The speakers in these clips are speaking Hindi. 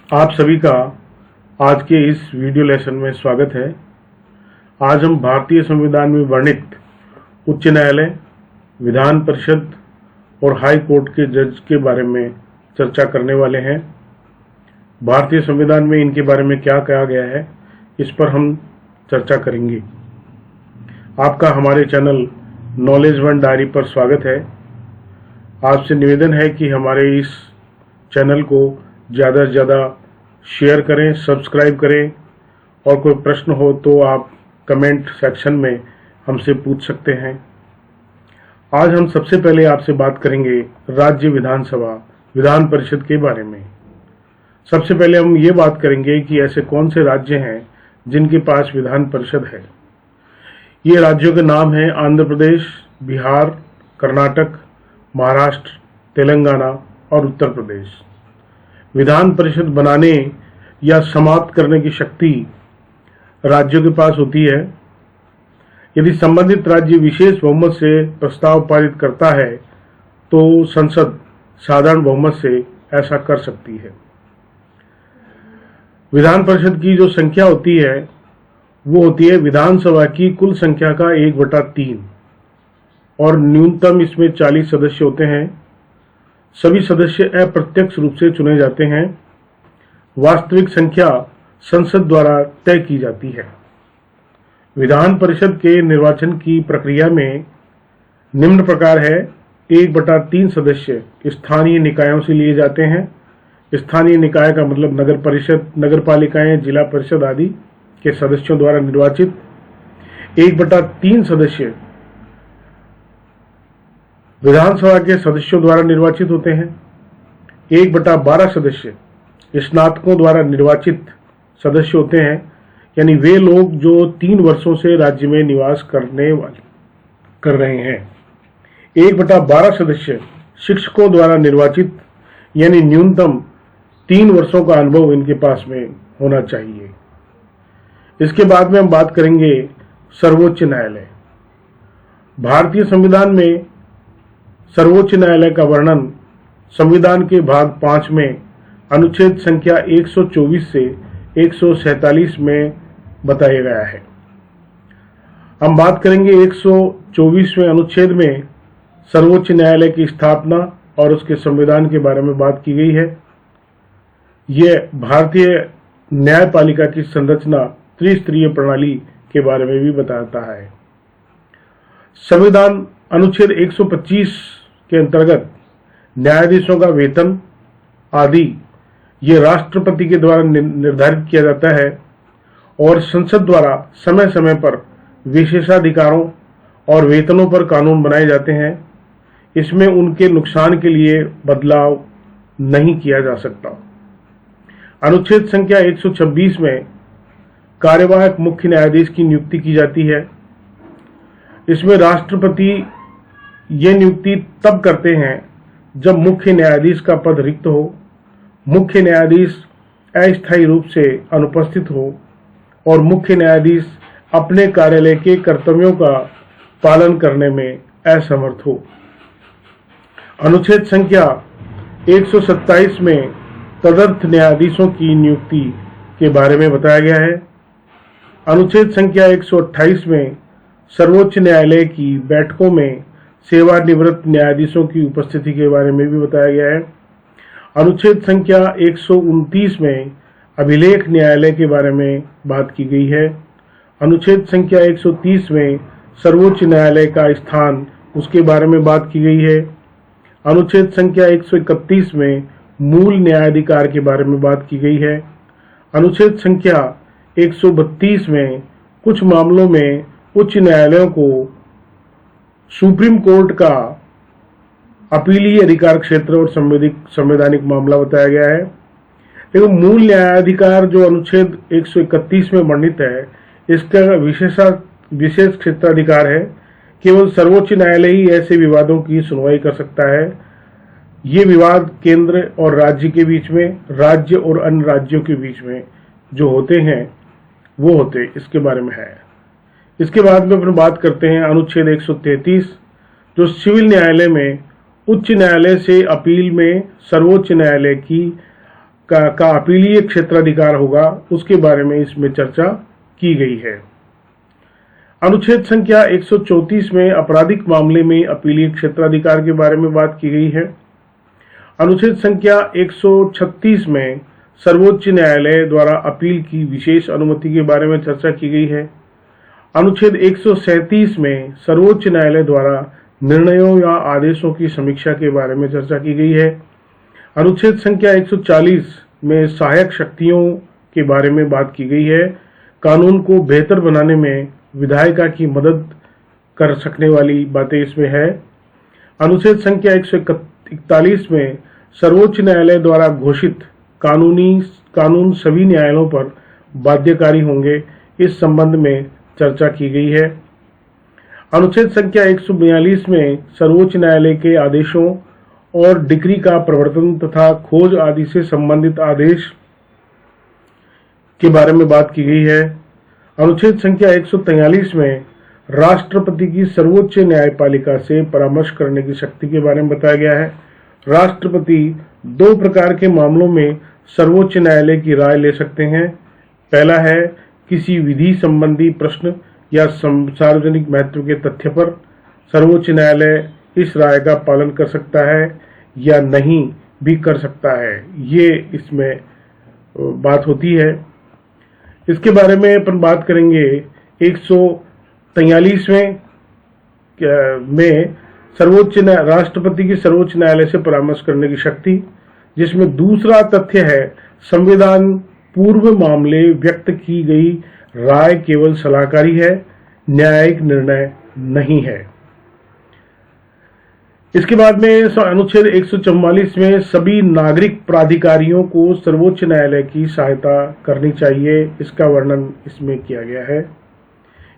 आप सभी का आज के इस वीडियो लेसन में स्वागत है। आज हम भारतीय संविधान में वर्णित उच्च न्यायालय, विधान परिषद और हाई कोर्ट के जज के बारे में चर्चा करने वाले हैं। भारतीय संविधान में इनके बारे में क्या कहा गया है, इस पर हम चर्चा करेंगे। आपका हमारे चैनल नॉलेज वन डायरी पर स्वागत है। आपसे निवेदन है कि हमारे इस चैनल को ज़्यादा से ज़्यादा शेयर करें, सब्सक्राइब करें और कोई प्रश्न हो तो आप कमेंट सेक्शन में हमसे पूछ सकते हैं। आज हम सबसे पहले आपसे बात करेंगे राज्य विधानसभा विधान परिषद के बारे में। सबसे पहले हम ये बात करेंगे कि ऐसे कौन से राज्य हैं जिनके पास विधान परिषद है। ये राज्यों के नाम हैं आंध्र प्रदेश, बिहार, कर्नाटक, महाराष्ट्र, तेलंगाना और उत्तर प्रदेश। विधान परिषद बनाने या समाप्त करने की शक्ति राज्यों के पास होती है। यदि संबंधित राज्य विशेष बहुमत से प्रस्ताव पारित करता है तो संसद साधारण बहुमत से ऐसा कर सकती है। विधान परिषद की जो संख्या होती है वो होती है विधानसभा की कुल संख्या का 1/3 और न्यूनतम इसमें 40 सदस्य होते हैं। सभी सदस्य अप्रत्यक्ष रूप से चुने जाते हैं। वास्तविक संख्या संसद द्वारा तय की जाती है। विधान परिषद के निर्वाचन की प्रक्रिया में निम्न प्रकार है। 1/3 सदस्य स्थानीय निकायों से लिए जाते हैं। स्थानीय निकाय का मतलब नगर परिषद, नगर पालिकाएं, जिला परिषद आदि के सदस्यों द्वारा निर्वाचित। 1/3 सदस्य विधानसभा के सदस्यों द्वारा निर्वाचित होते हैं। 1/12 सदस्य स्नातकों द्वारा निर्वाचित सदस्य होते हैं, यानी वे लोग जो 3 वर्षों से राज्य में निवास कर रहे हैं। 1/12 सदस्य शिक्षकों द्वारा निर्वाचित, यानी न्यूनतम 3 वर्षों का अनुभव इनके पास में होना चाहिए। इसके बाद में हम बात करेंगे सर्वोच्च न्यायालय। भारतीय संविधान में सर्वोच्च न्यायालय का वर्णन संविधान के भाग 5 में अनुच्छेद संख्या 124 से 147 में बताया गया है। हम बात करेंगे 124वें अनुच्छेद में सर्वोच्च न्यायालय की स्थापना और उसके संविधान के बारे में बात की गई है। यह भारतीय न्यायपालिका की संरचना त्रिस्तरीय प्रणाली के बारे में भी बताता है। संविधान अनुच्छेद 125 के अंतर्गत न्यायाधीशों का वेतन आदि ये राष्ट्रपति के द्वारा निर्धारित किया जाता है और संसद द्वारा समय समय पर विशेषाधिकारों और वेतनों पर कानून बनाए जाते हैं। इसमें उनके नुकसान के लिए बदलाव नहीं किया जा सकता। अनुच्छेद संख्या 126 में कार्यवाहक मुख्य न्यायाधीश की नियुक्ति की जाती है। इसमें राष्ट्रपति ये नियुक्ति तब करते हैं जब मुख्य न्यायाधीश का पद रिक्त हो, मुख्य न्यायाधीश अस्थायी रूप से अनुपस्थित हो और मुख्य न्यायाधीश अपने कार्यालय के कर्तव्यों का पालन करने में असमर्थ हो। अनुच्छेद संख्या 127 में तदर्थ न्यायाधीशों की नियुक्ति के बारे में बताया गया है। अनुच्छेद संख्या 128 में सर्वोच्च न्यायालय की बैठकों में सेवानिवृत्त न्यायाधीशों की उपस्थिति के बारे में भी बताया गया है। अनुच्छेद संख्या 129 में अभिलेख न्यायालय के बारे में बात की गई है। अनुच्छेद संख्या 130 में सर्वोच्च न्यायालय का स्थान, उसके बारे में बात की गई है। अनुच्छेद संख्या 131 में मूल न्यायाधिकार के बारे में बात की गई है। अनुच्छेद संख्या 132 में कुछ मामलों में उच्च न्यायालयों को सुप्रीम कोर्ट का अपीलीय अधिकार क्षेत्र और संवैधानिक मामला बताया गया है। लेकिन मूल न्यायाधिकार जो अनुच्छेद 131 में वर्णित है, इसका विशेष क्षेत्राधिकार है। केवल सर्वोच्च न्यायालय ही ऐसे विवादों की सुनवाई कर सकता है। ये विवाद केंद्र और राज्य के बीच में, राज्य और अन्य राज्यों के बीच में जो होते हैं वो होते इसके बारे में है। इसके बाद में अपनी बात करते हैं अनुच्छेद 133 जो सिविल न्यायालय में उच्च न्यायालय से अपील में सर्वोच्च न्यायालय की का अपीलीय क्षेत्राधिकार होगा, उसके बारे में इसमें चर्चा की गई है। अनुच्छेद संख्या 134 में आपराधिक मामले में अपीलीय क्षेत्राधिकार के बारे में बात की गई है। अनुच्छेद संख्या 136 में सर्वोच्च न्यायालय द्वारा अपील की विशेष अनुमति के बारे में चर्चा की गई है। अनुच्छेद 137 में सर्वोच्च न्यायालय द्वारा निर्णयों या आदेशों की समीक्षा के बारे में चर्चा की गई है। अनुच्छेद संख्या 140 में सहायक शक्तियों के बारे में बात की गई है। कानून को बेहतर बनाने में विधायिका की मदद कर सकने वाली बातें इसमें है। अनुच्छेद संख्या 141 में सर्वोच्च न्यायालय द्वारा घोषित कानून सभी न्यायालयों पर बाध्यकारी होंगे, इस संबंध में चर्चा की गई है। अनुच्छेद संख्या 142 में सर्वोच्च न्यायालय के आदेशों और डिक्री का प्रवर्तन तथा खोज आदि से संबंधित आदेश के बारे में बात की गई है। अनुच्छेद संख्या 143 में राष्ट्रपति की सर्वोच्च न्यायपालिका से परामर्श करने की शक्ति के बारे में बताया गया है। राष्ट्रपति दो प्रकार के मामलों में सर्वोच्च न्यायालय की राय ले सकते हैं। पहला है किसी विधि संबंधी प्रश्न या सार्वजनिक महत्व के तथ्य पर सर्वोच्च न्यायालय इस राय का पालन कर सकता है या नहीं भी कर सकता है, ये इसमें बात होती है। इसके बारे में अपन बात करेंगे 143वें में राष्ट्रपति की सर्वोच्च न्यायालय से परामर्श करने की शक्ति, जिसमें दूसरा तथ्य है संविधान पूर्व मामले व्यक्त की गई राय केवल सलाहकारी है, न्यायिक निर्णय नहीं है। इसके बाद में अनुच्छेद 144 में सभी नागरिक प्राधिकारियों को सर्वोच्च न्यायालय की सहायता करनी चाहिए, इसका वर्णन इसमें किया गया है।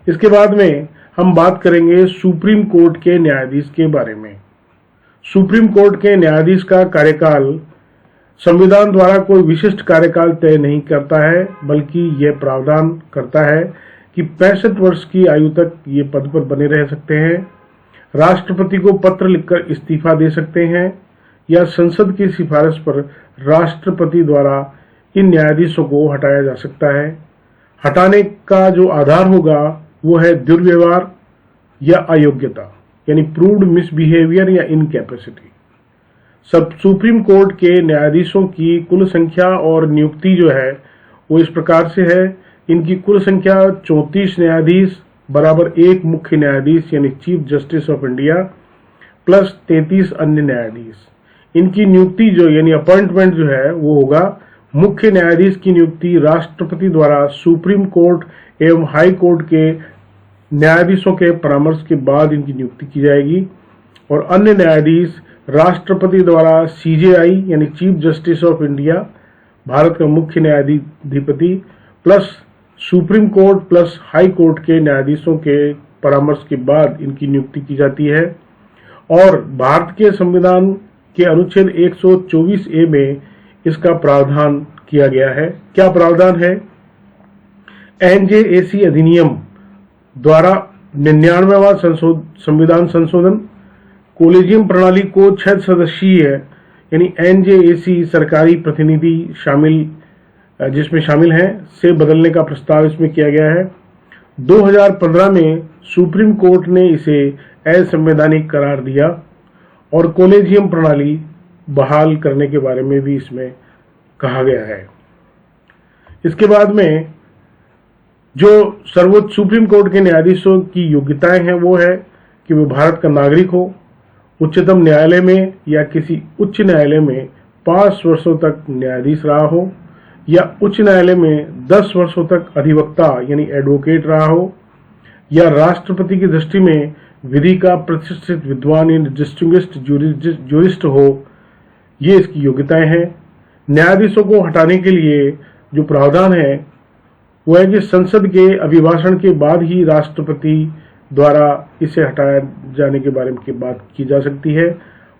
इसके बाद में हम बात करेंगे सुप्रीम कोर्ट के न्यायाधीश के बारे में। सुप्रीम कोर्ट के न्यायाधीश का कार्यकाल संविधान द्वारा कोई विशिष्ट कार्यकाल तय नहीं करता है, बल्कि यह प्रावधान करता है कि 65 वर्ष की आयु तक ये पद पर बने रह सकते हैं, राष्ट्रपति को पत्र लिखकर इस्तीफा दे सकते हैं या संसद की सिफारिश पर राष्ट्रपति द्वारा इन न्यायाधीशों को हटाया जा सकता है। हटाने का जो आधार होगा वो है दुर्व्यवहार या अयोग्यता, यानी प्रूव्ड मिसबिहेवियर या इनकैपेसिटी। सब सुप्रीम कोर्ट के न्यायाधीशों की कुल संख्या और नियुक्ति जो है वो इस प्रकार से है। इनकी कुल संख्या 34 न्यायाधीश बराबर एक मुख्य न्यायाधीश यानी chief justice of India plus 33 अन्य न्यायाधीश। इनकी नियुक्ति जो यानी अपॉइंटमेंट जो है वो होगा, मुख्य न्यायाधीश की नियुक्ति राष्ट्रपति द्वारा सुप्रीम कोर्ट एवं हाई कोर्ट के न्यायाधीशों के परामर्श के बाद इनकी नियुक्ति की जाएगी, और अन्य न्यायाधीश राष्ट्रपति द्वारा सीजेआई यानी chief justice of India, Bharat का मुख्य न्यायाधिपति plus supreme court plus high court के न्यायाधीशों के परामर्श के बाद इनकी नियुक्ति की जाती है। और भारत के संविधान के अनुच्छेद 124A में इसका प्रावधान किया गया है। क्या प्रावधान है? NJAC अधिनियम द्वारा 99वां संविधान संशोधन कोलेजियम प्रणाली को 6 सदस्यीय यानी NJAC सरकारी प्रतिनिधि जिसमें शामिल हैं से बदलने का प्रस्ताव इसमें किया गया है। 2015 में सुप्रीम कोर्ट ने इसे असंवैधानिक करार दिया और कोलेजियम प्रणाली बहाल करने के बारे में भी इसमें कहा गया है। इसके बाद में जो सर्वोच्च सुप्रीम कोर्ट के न्यायाधीशों की योग्यताएं हैं वो है कि वे भारत का नागरिक हो, उच्चतम न्यायालय में या किसी उच्च न्यायालय में 5 वर्षों तक न्यायाधीश रहा हो, या उच्च न्यायालय में 10 वर्षों तक अधिवक्ता यानी एडवोकेट रहा हो, या राष्ट्रपति की दृष्टि में विधि का प्रतिष्ठित विद्वान यानी डिस्टिंग्विश्ड ज्यूरिस्ट हो। ये इसकी योग्यताएं हैं। न्यायाधीशों को हटाने के लिए जो प्रावधान है वो है कि संसद के अभिभाषण के बाद ही राष्ट्रपति द्वारा इसे हटाए जाने के बारे में बात की जा सकती है।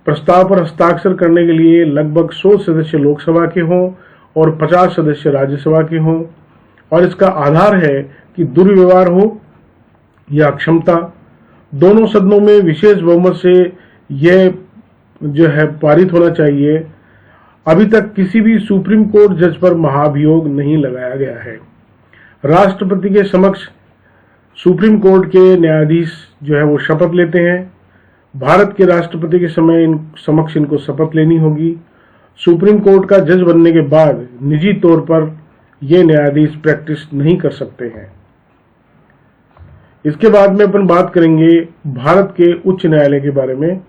प्रस्ताव पर हस्ताक्षर करने के लिए लगभग 100 सदस्य लोकसभा के हों और 50 सदस्य राज्यसभा के हों, और इसका आधार है कि दुर्व्यवहार हो या अक्षमता। दोनों सदनों में विशेष बहुमत से यह जो है पारित होना चाहिए। अभी तक किसी भी सुप्रीम कोर्ट जज पर महाभियोग नहीं लगाया गया है। राष्ट्रपति के समक्ष सुप्रीम कोर्ट के न्यायाधीश जो है वो शपथ लेते हैं। भारत के राष्ट्रपति के समक्ष इनको शपथ लेनी होगी। सुप्रीम कोर्ट का जज बनने के बाद निजी तौर पर ये न्यायाधीश प्रैक्टिस नहीं कर सकते हैं। इसके बाद में अपन बात करेंगे भारत के उच्च न्यायालय के बारे में।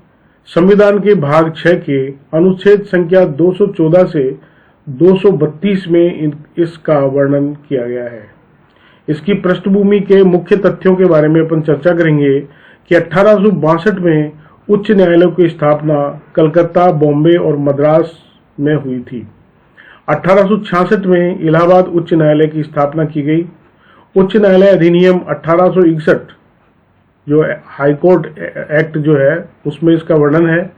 संविधान के भाग 6 के अनुच्छेद संख्या 214 से 232 में इसका वर्णन किया गया है। इसकी पृष्ठभूमि के मुख्य तथ्यों के बारे में अपन चर्चा करेंगे कि 1862 में उच्च न्यायालयों की स्थापना कलकत्ता, बॉम्बे और मद्रास में हुई थी। 1866 में इलाहाबाद उच्च न्यायालय की स्थापना की गई। उच्च न्यायालय अधिनियम 1861 जो हाईकोर्ट एक्ट जो है उसमें इसका वर्णन है,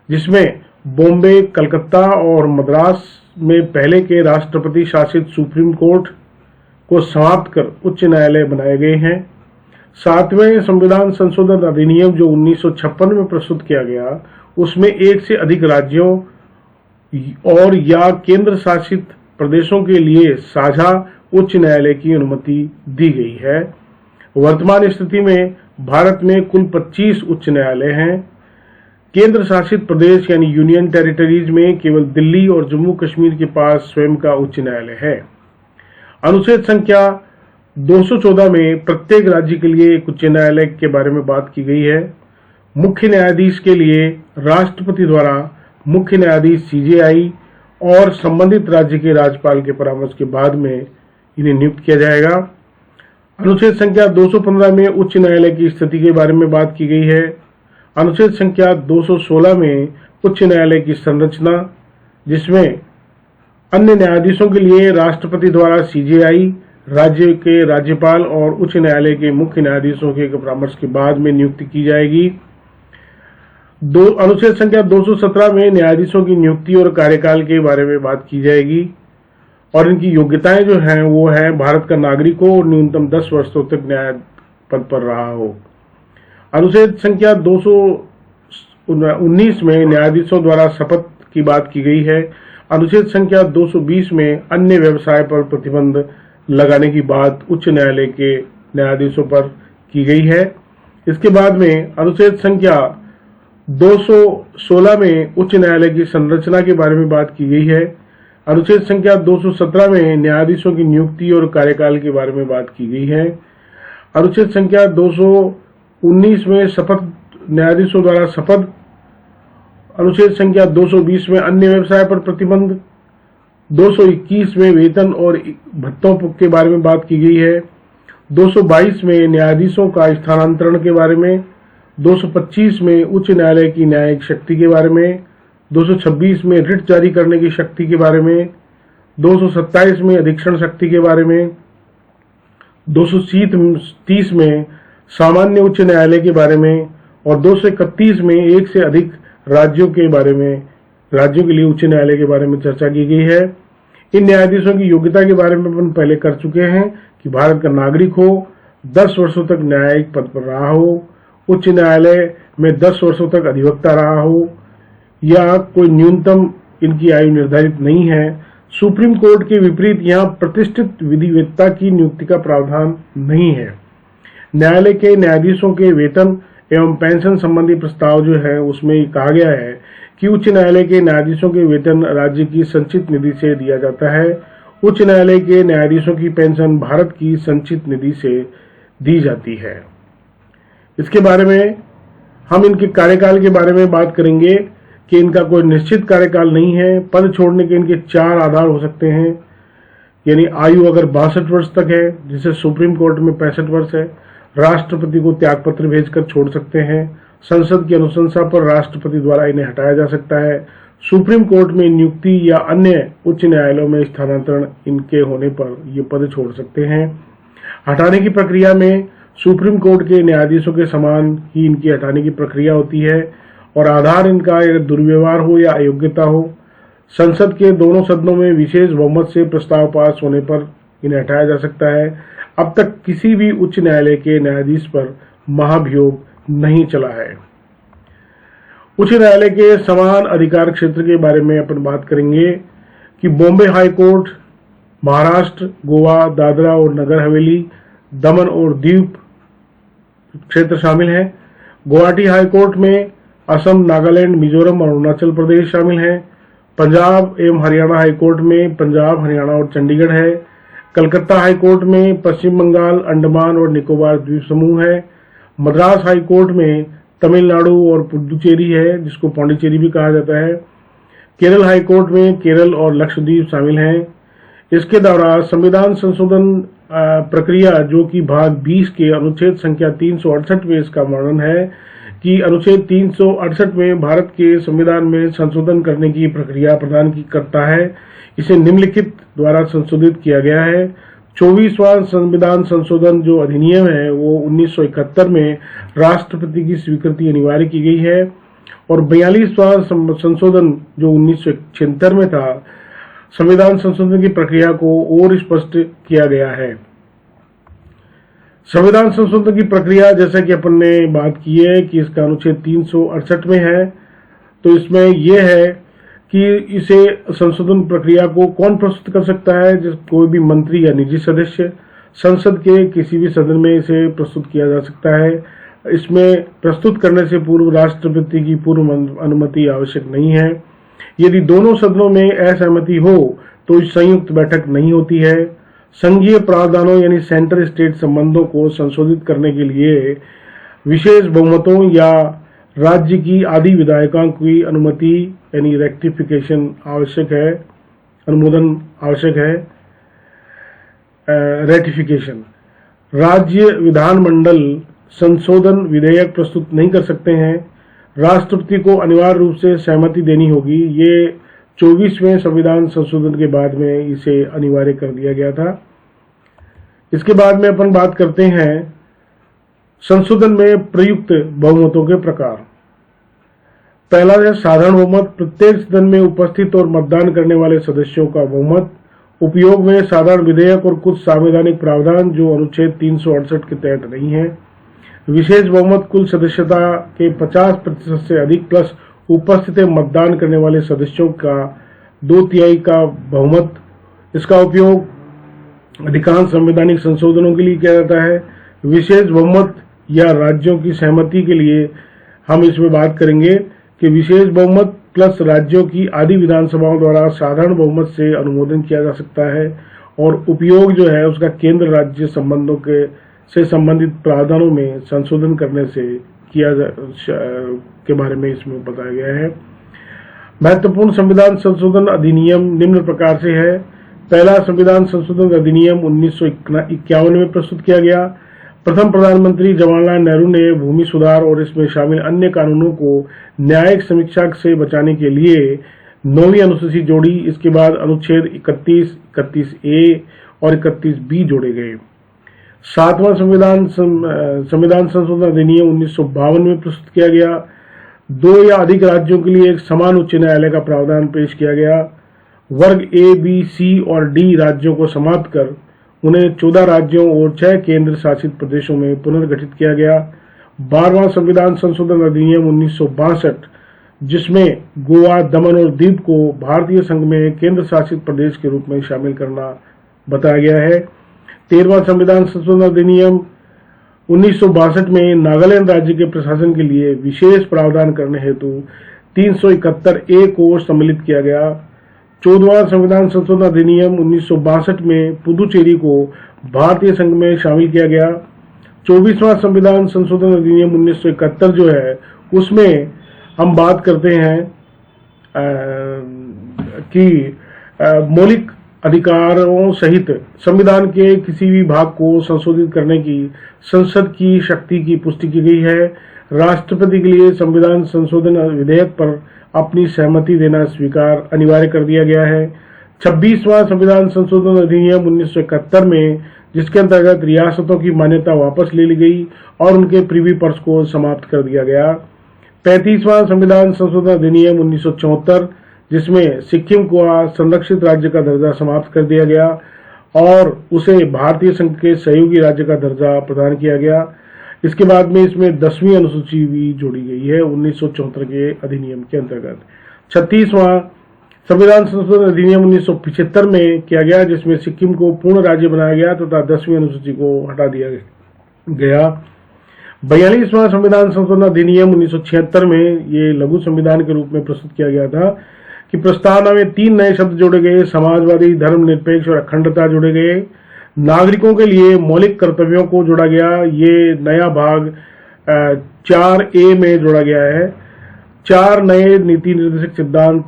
जिसमें बॉम्बे, कलकत्ता और मद्रास में पहले के राष्ट्रपति शासित सुप्रीम कोर्ट को समाप्त कर उच्च न्यायालय बनाए गए हैं। 7वें संविधान संशोधन अधिनियम जो 1956 में प्रस्तुत किया गया, उसमें एक से अधिक राज्यों और या केंद्र शासित प्रदेशों के लिए साझा उच्च न्यायालय की अनुमति दी गई है। वर्तमान स्थिति में भारत में कुल 25 उच्च न्यायालय हैं। केंद्र शासित प्रदेश यानी यूनियन टेरिटरीज में केवल दिल्ली और जम्मू कश्मीर के पास स्वयं का उच्च न्यायालय है। अनुच्छेद संख्या 214 में प्रत्येक राज्य के लिए एक उच्च न्यायालय के बारे में बात की गई है। मुख्य न्यायाधीश के लिए राष्ट्रपति द्वारा मुख्य न्यायाधीश CJI और संबंधित राज्य के राज्यपाल के परामर्श के बाद में इन्हें नियुक्त किया जाएगा। अनुच्छेद संख्या 215 में उच्च न्यायालय की स्थिति के बारे में बात की गई है। अनुच्छेद संख्या 216 में उच्च न्यायालय की संरचना, जिसमें अन्य न्यायाधीशों के लिए राष्ट्रपति द्वारा CJI, राज्य के राज्यपाल और उच्च न्यायालय के मुख्य न्यायाधीशों के परामर्श के बाद में नियुक्ति की जाएगी। अनुच्छेद संख्या 217 में न्यायाधीशों की नियुक्ति और कार्यकाल के बारे में बात की जाएगी और इनकी योग्यताएं जो हैं वो है भारत का नागरिक हो और न्यूनतम 10 वर्षों तक न्याय पद पर रहा हो। अनुच्छेद संख्या 219 में न्यायाधीशों द्वारा शपथ की बात की गई है। अनुच्छेद संख्या 220 में अन्य व्यवसाय पर प्रतिबंध लगाने की बात उच्च न्यायालय के न्यायाधीशों पर की गई है। इसके बाद में अनुच्छेद संख्या 216 में उच्च न्यायालय की संरचना के बारे में बात की गई है। अनुच्छेद संख्या 217 में न्यायाधीशों की नियुक्ति और कार्यकाल के बारे में बात की गई है। अनुच्छेद संख्या 219 में शपथ, न्यायाधीशों द्वारा शपथ। अनुच्छेद संख्या 220 में अन्य व्यवसाय पर प्रतिबंध। 221 में वेतन और भत्तों के बारे में बात की गई है। 222 में न्यायाधीशों का स्थानांतरण के बारे में। 225 में उच्च न्यायालय की न्यायिक शक्ति के बारे में। 226 में रिट जारी करने की शक्ति के बारे में। 227 में अधीक्षण शक्ति के बारे में। 230 में सामान्य उच्च न्यायालय के बारे में और 231 में एक से अधिक राज्यों के बारे में, राज्यों के लिए उच्च न्यायालय के बारे में चर्चा की गई है। इन न्यायाधीशों की योग्यता के बारे में अपन पहले कर चुके हैं कि भारत का नागरिक हो, 10 वर्षों तक न्यायिक पद पर रहा हो, उच्च न्यायालय में 10 वर्षों तक अधिवक्ता रहा हो या कोई न्यूनतम इनकी आयु निर्धारित नहीं है। सुप्रीम कोर्ट के विपरीत यहाँ प्रतिष्ठित विधिवेत्ता की नियुक्ति का प्रावधान नहीं है। न्यायालय के न्यायाधीशों के वेतन एवं पेंशन संबंधी प्रस्ताव जो है उसमें कहा गया है कि उच्च न्यायालय के न्यायाधीशों के वेतन राज्य की संचित निधि से दिया जाता है। उच्च न्यायालय के न्यायाधीशों की पेंशन भारत की संचित निधि से दी जाती है। इसके बारे में हम इनके कार्यकाल के बारे में बात करेंगे कि इनका कोई निश्चित कार्यकाल नहीं है। पद छोड़ने के इनके 4 आधार हो सकते हैं, यानी आयु अगर 62 वर्ष तक है, जिसे सुप्रीम कोर्ट में 65 वर्ष है, राष्ट्रपति को त्यागपत्र भेजकर छोड़ सकते हैं। संसद की अनुशंसा पर राष्ट्रपति द्वारा इन्हें हटाया जा सकता है। सुप्रीम कोर्ट में नियुक्ति या अन्य उच्च न्यायालयों में स्थानांतरण इनके होने पर ये पद छोड़ सकते हैं। हटाने की प्रक्रिया में सुप्रीम कोर्ट के न्यायाधीशों के समान ही इनकी हटाने की प्रक्रिया होती है और आधार इनका दुर्व्यवहार हो या अयोग्यता हो। संसद के दोनों सदनों में विशेष बहुमत से प्रस्ताव पास होने पर इन्हें हटाया जा सकता है। अब तक किसी भी उच्च न्यायालय के न्यायाधीश पर महाभियोग नहीं चला है। उच्च न्यायालय के समान अधिकार क्षेत्र के बारे में अपन बात करेंगे कि बॉम्बे हाई कोर्ट, महाराष्ट्र, गोवा, दादरा और नगर हवेली, दमन और दीव क्षेत्र शामिल हैं। गुवाहाटी हाई कोर्ट में असम, नागालैंड, मिजोरम और अरुणाचल प्रदेश शामिल हैं। पंजाब एवं हरियाणा हाई कोर्ट में पंजाब, हरियाणा और चंडीगढ़ है। कलकत्ता हाई कोर्ट में पश्चिम बंगाल, अंडमान और निकोबार द्वीप समूह है। मद्रास हाई कोर्ट में तमिलनाडु और पुडुचेरी है, जिसको पांडिचेरी भी कहा जाता है। केरल हाई कोर्ट में केरल और लक्षद्वीप शामिल हैं। इसके द्वारा संविधान संशोधन प्रक्रिया, जो कि भाग 20 के अनुच्छेद संख्या 368 में इसका वर्णन है कि अनुच्छेद 368 में भारत के संविधान में संशोधन करने की प्रक्रिया प्रदान करता है। इसे निम्नलिखित द्वारा संशोधित किया गया है। 24वां संविधान संशोधन जो अधिनियम है वो 1971 में राष्ट्रपति की स्वीकृति अनिवार्य की गई है और 42वां संशोधन जो 1976 में था, संविधान संशोधन की प्रक्रिया को और स्पष्ट किया गया है। संविधान संशोधन की प्रक्रिया, जैसा कि अपन ने बात की है कि इसका अनुच्छेद 368 में है, तो इसमें यह है कि इसे संशोधन प्रक्रिया को कौन प्रस्तुत कर सकता है? जिस कोई भी मंत्री या निजी सदस्य संसद के किसी भी सदन में इसे प्रस्तुत किया जा सकता है। इसमें प्रस्तुत करने से पूर्व राष्ट्रपति की पूर्व अनुमति आवश्यक नहीं है। यदि दोनों सदनों में असहमति हो तो संयुक्त बैठक नहीं होती है। संघीय प्रावधानों यानी सेंटर स्टेट संबंधों को संशोधित करने के लिए विशेष बहुमतों या राज्य की आधी विधायिकाओं की अनुमति यानी रेक्टिफिकेशन आवश्यक है, अनुमोदन आवश्यक है, रेटिफिकेशन। राज्य विधानमंडल संशोधन विधेयक प्रस्तुत नहीं कर सकते हैं। राष्ट्रपति को अनिवार्य रूप से सहमति देनी होगी। ये 24वें संविधान संशोधन के बाद में इसे अनिवार्य कर दिया गया था। इसके बाद में अपन बात करते हैं संशोधन में प्रयुक्त बहुमतों के प्रकार। पहला है साधारण बहुमत, प्रत्येक सदन में उपस्थित और मतदान करने वाले सदस्यों का बहुमत। उपयोग में साधारण विधेयक और कुछ संवैधानिक प्रावधान जो अनुच्छेद 368 के तहत नहीं है। विशेष बहुमत, कुल सदस्यता के 50% से अधिक प्लस उपस्थित मतदान करने वाले सदस्यों का 2/3 का बहुमत। इसका उपयोग अधिकांश संवैधानिक संशोधनों के लिए किया जाता है। विशेष बहुमत या राज्यों की सहमति के लिए हम इसमें बात करेंगे कि विशेष बहुमत प्लस राज्यों की आधी विधानसभाओं द्वारा साधारण बहुमत से अनुमोदन किया जा सकता है और उपयोग जो है उसका केंद्र राज्य संबंधों से संबंधित प्रावधानों में संशोधन करने से के बारे में इसमें बताया गया है। महत्वपूर्ण संविधान संशोधन अधिनियम निम्न प्रकार से है। पहला संविधान संशोधन अधिनियम 1951 में प्रस्तुत किया गया। प्रथम प्रधानमंत्री जवाहरलाल नेहरू ने भूमि सुधार और इसमें शामिल अन्य कानूनों को न्यायिक समीक्षा से बचाने के लिए 9वीं अनुसूची जोड़ी। इसके बाद अनुच्छेद 31, 31A और 31B जोड़े गए। 7वां संविधान संशोधन अधिनियम 1952 में प्रस्तुत किया गया। 2 या अधिक राज्यों के लिए एक समान उच्च न्यायालय का प्रावधान पेश किया गया। वर्ग A, B, C और D राज्यों को समाप्त कर उन्हें 14 राज्यों और 6 केंद्र शासित प्रदेशों में पुनर्गठित किया गया। 12वां संविधान संशोधन अधिनियम 1962, जिसमें गोवा, दमन और दीव को भारतीय संघ में केंद्र शासित प्रदेश के रूप में शामिल करना बताया गया है। 13वां संविधान संशोधन अधिनियम 1962 में नागालैंड राज्य के प्रशासन के लिए विशेष प्रावधान करने हेतु 371A को सम्मिलित किया गया। 14वां संविधान संशोधन अधिनियम 1962 में पुडुचेरी को भारतीय संघ में शामिल किया गया। 24वां संविधान संशोधन अधिनियम 1971 जो है उसमें हम बात करते हैं कि मौलिक अधिकारों सहित संविधान के किसी भी भाग को संशोधित करने की संसद की शक्ति की पुष्टि की गई है। राष्ट्रपति के लिए संविधान संशोधन विधेयक पर अपनी सहमति देना स्वीकार अनिवार्य कर दिया गया है। 26वां संविधान संशोधन अधिनियम 1971 में, जिसके अंतर्गत रियासतों की मान्यता वापस ले ली गई और उनके प्रिवी पर्स को समाप्त कर दिया गया। 35वां संविधान संशोधन अधिनियम 1974, जिसमें सिक्किम को संरक्षित राज्य का दर्जा समाप्त कर दिया गया और उसे भारतीय संघ के सहयोगी राज्य का दर्जा प्रदान किया गया। इसके बाद में इसमें 10वीं अनुसूची भी जोड़ी गई है 1974 के अधिनियम के अंतर्गत। 36वां संविधान संशोधन अधिनियम 1975 में किया गया, जिसमें सिक्किम को पूर्ण राज्य बनाया गया तथा 10वीं अनुसूची को हटा दिया गया। 42वां संविधान संशोधन अधिनियम 1976 में ये लघु संविधान के रूप में प्रस्तुत किया गया था कि प्रस्तावना में 3 नए शब्द जोड़े गए, समाजवादी, धर्मनिरपेक्ष और अखंडता जोड़े गए। नागरिकों के लिए मौलिक कर्तव्यों को जोड़ा गया, ये नया भाग 4A में जोड़ा गया है। 4 नए नीति निर्देशक सिद्धांत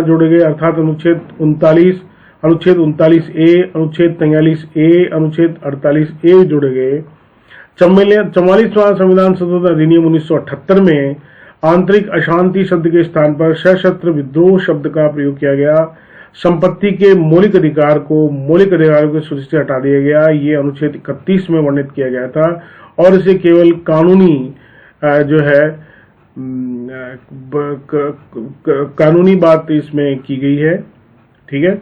जोड़े गए, अर्थात अनुच्छेद 39, अनुच्छेद 39A, अनुच्छेद 43A, अनुच्छेद 48A जोड़े गए। 44वां संविधान संशोधन अधिनियम 1978 में आंतरिक अशांति शब्द के स्थान पर सशस्त्र विद्रोह शब्द का प्रयोग किया गया। संपत्ति के मौलिक अधिकार को मौलिक अधिकारों की सूची से हटा दिया गया, ये अनुच्छेद 31 में वर्णित किया गया था और इसे केवल कानूनी जो है कानूनी बात इसमें की गई है, ठीक है,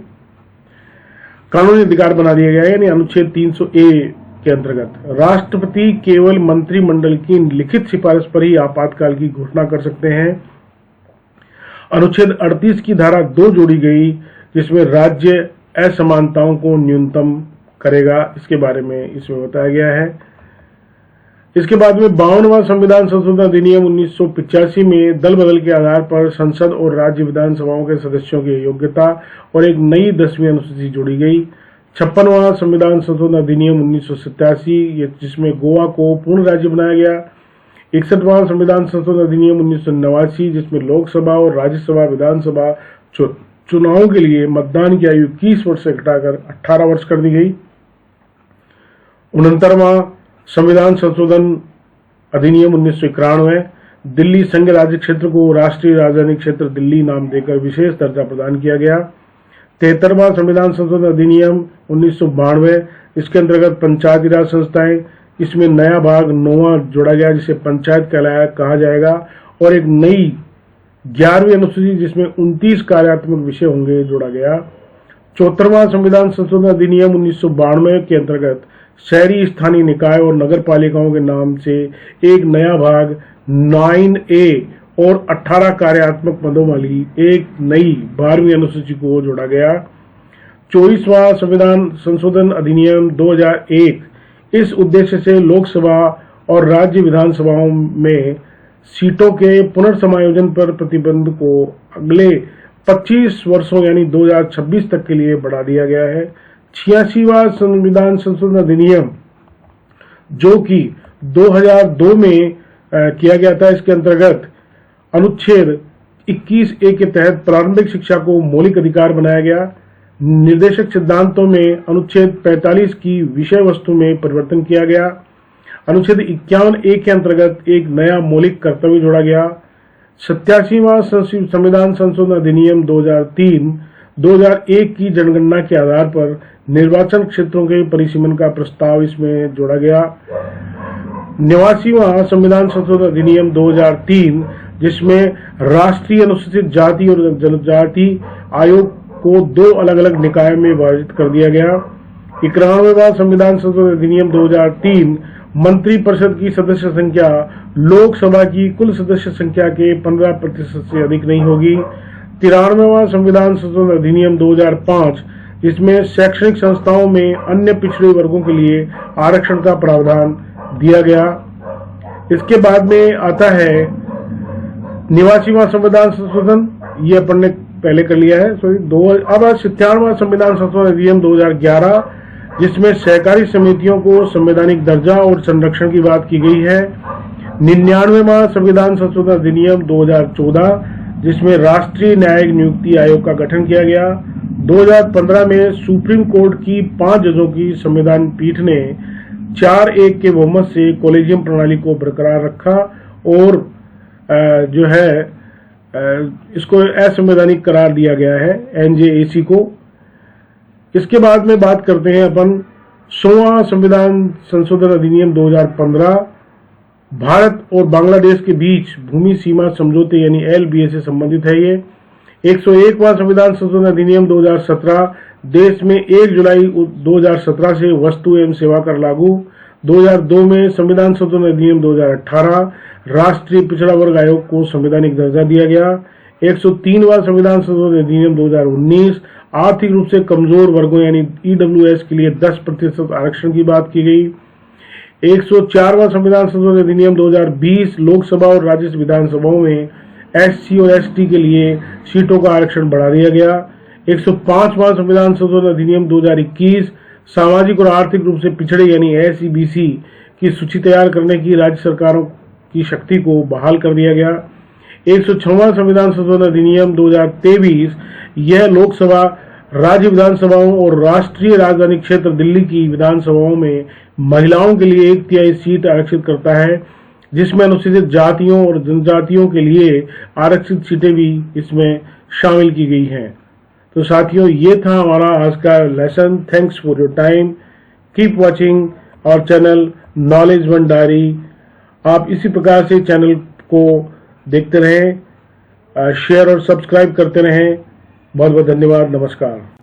कानूनी अधिकार बना दिया गया है। यानी अनुच्छेद 300A के अंतर्गत राष्ट्रपति केवल मंत्रिमंडल की लिखित सिफारिश पर ही आपातकाल की घोषणा कर सकते हैं। अनुच्छेद 38 की धारा 2 जोड़ी गई, जिसमें राज्य असमानताओं को न्यूनतम करेगा, इसके बारे में इसमें बताया गया है। इसके बाद में 52वां संविधान संशोधन अधिनियम 1985 में दल बदल के आधार पर संसद और राज्य विधानसभाओं के सदस्यों की योग्यता और एक नई 10वीं अनुसूची जोड़ी गई। 56वां संविधान संशोधन अधिनियम 1987, जिसमें गोवा को पूर्ण राज्य बनाया गया। 61वां संविधान संशोधन अधिनियम 1989, जिसमें लोकसभा और राज्यसभा विधानसभा चुनावों के लिए मतदान की आयु 21 वर्ष से घटाकर 18 वर्ष कर दी गई। 69वां संविधान संशोधन अधिनियम 1991, दिल्ली संघ राज्य क्षेत्र को राष्ट्रीय राजधानी क्षेत्र दिल्ली नाम देकर विशेष दर्जा प्रदान किया गया। 73वां संविधान संशोधन अधिनियम 1992, इसके अंतर्गत पंचायती राज संस्थाएं, इसमें नया भाग 9वां जोड़ा गया, जिसे पंचायत कहा जाएगा, और एक नई 11वीं अनुसूची जिसमें 29 कार्यात्मक विषय होंगे जोड़ा गया। 74वां संविधान संशोधन अधिनियम 1992 के अंतर्गत शहरी स्थानीय निकाय और नगर पालिकाओं के नाम से एक नया भाग 9A और 18 कार्यात्मक पदों वाली एक नई 12वीं अनुसूची को जोड़ा गया। 24वां संविधान संशोधन अधिनियम 2001 इस उद्देश्य से लोकसभा और राज्य विधानसभाओं में सीटों के पुनर्समायोजन पर प्रतिबंध को अगले 25 वर्षों यानी 2026 तक के लिए बढ़ा दिया गया है। 86वां संविधान संशोधन अधिनियम, जो कि 2002 में किया गया था, इसके अंतर्गत अनुच्छेद 21A के तहत प्रारंभिक शिक्षा को मौलिक अधिकार बनाया गया। निर्देशक सिद्धांतों में अनुच्छेद 45 की विषय वस्तु में परिवर्तन किया गया। अनुच्छेद 51A के अंतर्गत एक नया मौलिक कर्तव्य जोड़ा गया। 87वां संविधान संशोधन अधिनियम 2003 2001 की जनगणना के आधार पर निर्वाचन क्षेत्रों के परिसीमन का प्रस्ताव इसमें जोड़ा गया। 89वां संविधान संशोधन अधिनियम 2003, जिसमें राष्ट्रीय अनुसूचित जाति और जनजाति आयोग को 2 अलग अलग निकायों में विभाजित कर दिया गया। 91वां संविधान संशोधन अधिनियम 2003, मंत्रिपरिषद की सदस्य संख्या लोकसभा की कुल सदस्य संख्या के 15% से अधिक नहीं होगी। 93वां संविधान संशोधन अधिनियम 2005, जिसमें शैक्षणिक संस्थाओं में अन्य पिछड़े वर्गों के लिए आरक्षण का प्रावधान दिया गया। इसके बाद में आता है 89वां संविधान संशोधन, ये अपन ने पहले कर लिया है, अब 97वां संविधान संशोधन अधिनियम 2011, जिसमें सहकारी समितियों को संवैधानिक दर्जा और संरक्षण की बात की गई है। 99वां संविधान संशोधन अधिनियम 2014, जिसमें राष्ट्रीय न्यायिक नियुक्ति आयोग का गठन किया गया। 2015 में सुप्रीम कोर्ट की 5 जजों की संविधान पीठ ने 4-1 के बहुमत से कॉलेजियम प्रणाली को बरकरार रखा और जो है इसको असंवैधानिक करार दिया गया है, NJAC को। इसके बाद में बात करते हैं अपन 100वां संविधान संशोधन अधिनियम 2015, भारत और बांग्लादेश के बीच भूमि सीमा समझौते यानी LBA से संबंधित है। ये 101वां संविधान संशोधन अधिनियम 2017, देश में 1 जुलाई 2017 से वस्तु एवं सेवा कर लागू। 2002 में संविधान संशोधन अधिनियम 2018, राष्ट्रीय पिछड़ा वर्ग आयोग को संवैधानिक दर्जा दिया गया। 103वां संविधान संशोधन अधिनियम 2019, आर्थिक रूप से कमजोर वर्गों यानी ईडब्ल्यूएस के लिए 10% आरक्षण की बात की गई। 104वां संविधान संशोधन अधिनियम 2020, लोकसभा और राज्य विधानसभाओं में एससी और एसटी के लिए सीटों का आरक्षण बढ़ा दिया गया। 105वां संविधान संशोधन अधिनियम 2021, सामाजिक और आर्थिक रूप से पिछड़े यानी एससी बीसी की सूची तैयार करने की राज्य सरकारों की शक्ति को बहाल कर दिया गया। 106वां संविधान संशोधन अधिनियम 2023, यह लोकसभा, राज्य विधानसभाओं और राष्ट्रीय राजधानी क्षेत्र दिल्ली की विधानसभाओं में महिलाओं के लिए 1/3 सीट आरक्षित करता है, जिसमें अनुसूचित जातियों और जनजातियों के लिए आरक्षित सीटें भी इसमें शामिल की गई हैं। तो साथियों, ये था हमारा आज का lesson. Thanks for your time. Keep watching our channel Knowledge One Diary. आप इसी प्रकार से चैनल को देखते रहें, शेयर और सब्सक्राइब करते रहें। बहुत बहुत धन्यवाद। नमस्कार।